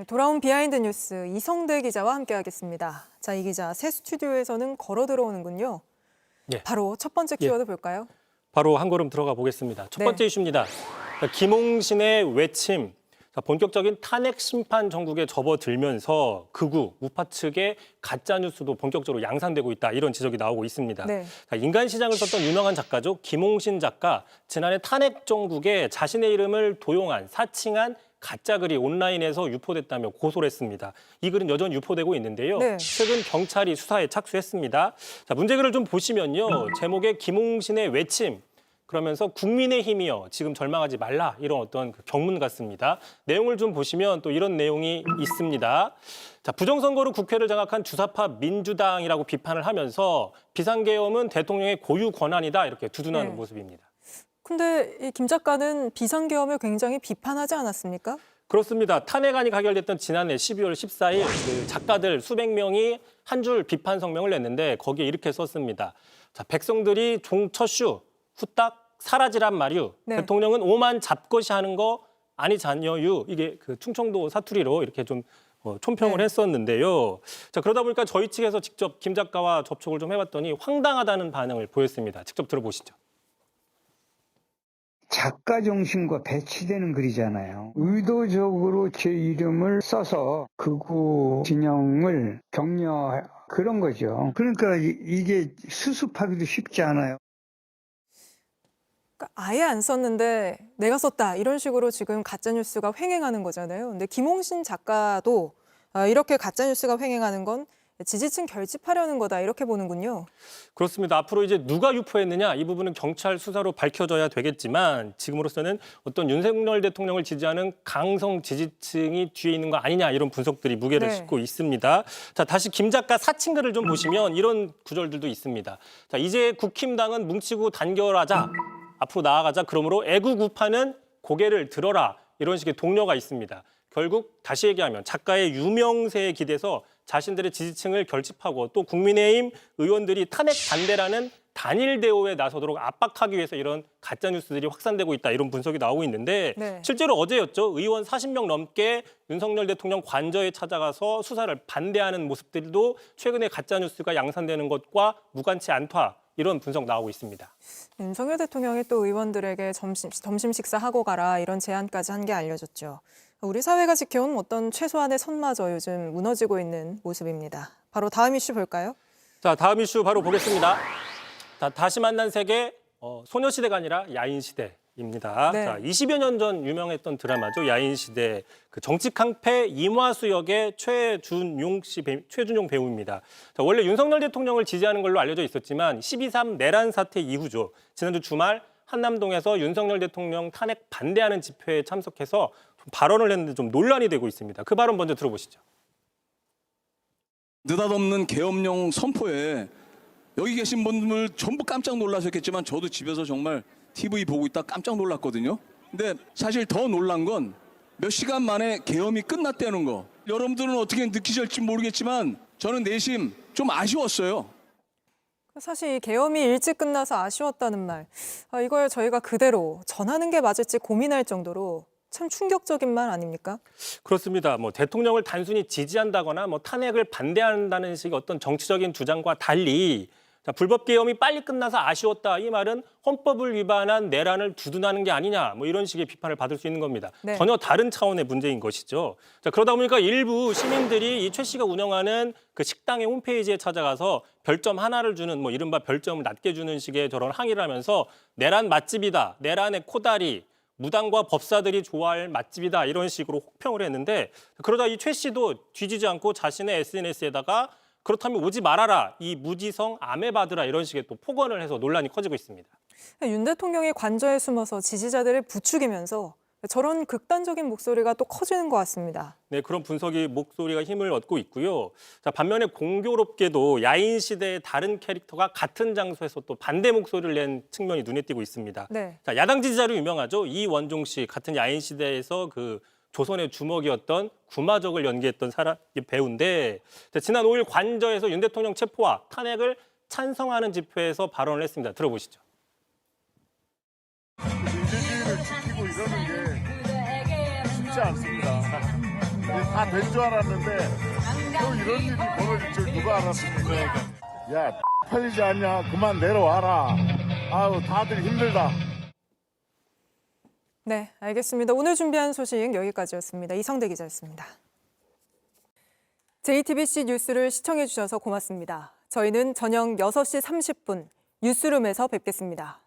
돌아온 비하인드 뉴스 이성대 기자와 함께하겠습니다. 자, 이 기자, 새 스튜디오에서는 걸어 들어오는군요. 예. 바로 첫 번째 키워드 볼까요? 바로 한 걸음 들어가 보겠습니다. 첫 번째 이슈입니다. 김홍신의 외침. 본격적인 탄핵 심판 전국에 접어들면서 극우, 우파 측의 가짜뉴스도 본격적으로 양산되고 있다. 이런 지적이 나오고 있습니다. 네. 인간시장을 썼던 유명한 작가죠. 김홍신 작가. 지난해 탄핵 전국에 자신의 이름을 도용한, 사칭한 가짜글이 온라인에서 유포됐다며 고소를 했습니다. 이 글은 여전히 유포되고 있는데요. 네. 최근 경찰이 수사에 착수했습니다. 자, 문제글을 좀 보시면요. 제목에 김홍신의 외침. 그러면서 국민의힘이요. 지금 절망하지 말라. 이런 어떤 경문 같습니다. 내용을 좀 보시면 또 이런 내용이 있습니다. 자, 부정선거로 국회를 장악한 주사파 민주당이라고 비판을 하면서 비상계엄은 대통령의 고유 권한이다. 이렇게 두둔하는 모습입니다. 근데 이 김 작가는 비상계엄을 굉장히 비판하지 않았습니까? 그렇습니다. 탄핵안이 가결됐던 지난해 12월 14일 그 작가들 수백 명이 한 줄 비판 성명을 냈는데 거기에 이렇게 썼습니다. 자, 백성들이 종처슈 후딱 사라지란 말유. 네. 대통령은 오만 잡것이 하는 거 아니잖여유. 이게 그 충청도 사투리로 이렇게 좀 촌평을 했었는데요. 자, 그러다 보니까 저희 측에서 직접 김 작가와 접촉을 좀 해봤더니 황당하다는 반응을 보였습니다. 직접 들어보시죠. 작가 정신과 배치되는 글이잖아요. 의도적으로 제 이름을 써서 극우 진영을 격려 그런 거죠. 그러니까 이게 수습하기도 쉽지 않아요. 그러니까 아예 안 썼는데 내가 썼다 이런 식으로 지금 가짜뉴스가 횡행하는 거잖아요. 근데 김홍신 작가도 이렇게 가짜뉴스가 횡행하는 건 지지층 결집하려는 거다 이렇게 보는군요. 그렇습니다. 앞으로 이제 누가 유포했느냐 이 부분은 경찰 수사로 밝혀져야 되겠지만 지금으로서는 어떤 윤석열 대통령을 지지하는 강성 지지층이 뒤에 있는 거 아니냐 이런 분석들이 무게를 싣고 있습니다. 자, 다시 김 작가 사칭글을 좀 보시면 이런 구절들도 있습니다. 자, 이제 국힘당은 뭉치고 단결하자. 앞으로 나아가자. 그러므로 애국 우파는 고개를 들어라. 이런 식의 동료가 있습니다. 결국 다시 얘기하면 작가의 유명세에 기대서 자신들의 지지층을 결집하고 또 국민의힘 의원들이 탄핵 반대라는 단일 대우에 나서도록 압박하기 위해서 이런 가짜뉴스들이 확산되고 있다. 이런 분석이 나오고 있는데 실제로 어제였죠. 의원 40명 넘게 윤석열 대통령 관저에 찾아가서 수사를 반대하는 모습들도 최근에 가짜뉴스가 양산되는 것과 무관치 않다. 이런 분석 나오고 있습니다. 윤석열 대통령이 또 의원들에게 점심 식사하고 가라 이런 제안까지 한 게 알려졌죠. 우리 사회가 지켜온 어떤 최소한의 선마저 요즘 무너지고 있는 모습입니다. 바로 다음 이슈 볼까요? 자, 다음 이슈 바로 보겠습니다. 자, 다시 만난 세계 소녀시대가 아니라 야인시대입니다. 네. 자, 20여 년 전 유명했던 드라마죠. 야인시대. 그 정치 깡패 이화수 역의 최준용 배우입니다. 자, 원래 윤석열 대통령을 지지하는 걸로 알려져 있었지만 12.3 내란 사태 이후죠. 지난주 주말 한남동에서 윤석열 대통령 탄핵 반대하는 집회에 참석해서 발언을 했는데 좀 논란이 되고 있습니다. 그 발언 먼저 들어보시죠. 느닷없는 계엄령 선포에 여기 계신 분들 전부 깜짝 놀라셨겠지만 저도 집에서 정말 TV 보고 있다 깜짝 놀랐거든요. 근데 사실 더 놀란 건 몇 시간 만에 계엄이 끝났다는 거. 여러분들은 어떻게 느끼실지 모르겠지만 저는 내심 좀 아쉬웠어요. 사실 이 계엄이 일찍 끝나서 아쉬웠다는 말, 이걸 저희가 그대로 전하는 게 맞을지 고민할 정도로 참 충격적인 말 아닙니까? 그렇습니다. 대통령을 단순히 지지한다거나 탄핵을 반대한다는 식의 어떤 정치적인 주장과 달리 불법 계엄이 빨리 끝나서 아쉬웠다. 이 말은 헌법을 위반한 내란을 두둔하는 게 아니냐. 이런 식의 비판을 받을 수 있는 겁니다. 전혀 다른 차원의 문제인 것이죠. 자, 그러다 보니까 일부 시민들이 이 최 씨가 운영하는 그 식당의 홈페이지에 찾아가서 별점 하나를 주는 이른바 별점을 낮게 주는 식의 저런 항의를 하면서 내란 맛집이다. 내란의 코다리. 무당과 법사들이 좋아할 맛집이다. 이런 식으로 혹평을 했는데 그러다 이 최 씨도 뒤지지 않고 자신의 SNS에다가 그렇다면 오지 말아라. 이 무지성 아메바드라 이런 식의 또 폭언을 해서 논란이 커지고 있습니다. 윤 대통령이 관저에 숨어서 지지자들을 부추기면서 저런 극단적인 목소리가 또 커지는 것 같습니다. 네, 그런 분석이 목소리가 힘을 얻고 있고요. 자, 반면에 공교롭게도 야인 시대의 다른 캐릭터가 같은 장소에서 또 반대 목소리를 낸 측면이 눈에 띄고 있습니다. 자, 야당 지지자로 유명하죠. 이원종 씨 같은 야인 시대에서 그 조선의 주먹이었던 구마적을 연기했던 배우인데 지난 5일 관저에서 윤 대통령 체포와 탄핵을 찬성하는 집회에서 발언을 했습니다. 들어보시죠. 민주주의를 지키고 이러는 게 쉽지 않습니다. 다 된 줄 알았는데 또 이런 일이 벌어질 줄 누가 알았습니까? 야, 팔리지 않냐? 그만 내려와라. 아유, 다들 힘들다. 네, 알겠습니다. 오늘 준비한 소식 여기까지였습니다. 이성대 기자였습니다. JTBC 뉴스를 시청해 주셔서 고맙습니다. 저희는 저녁 6시 30분 뉴스룸에서 뵙겠습니다.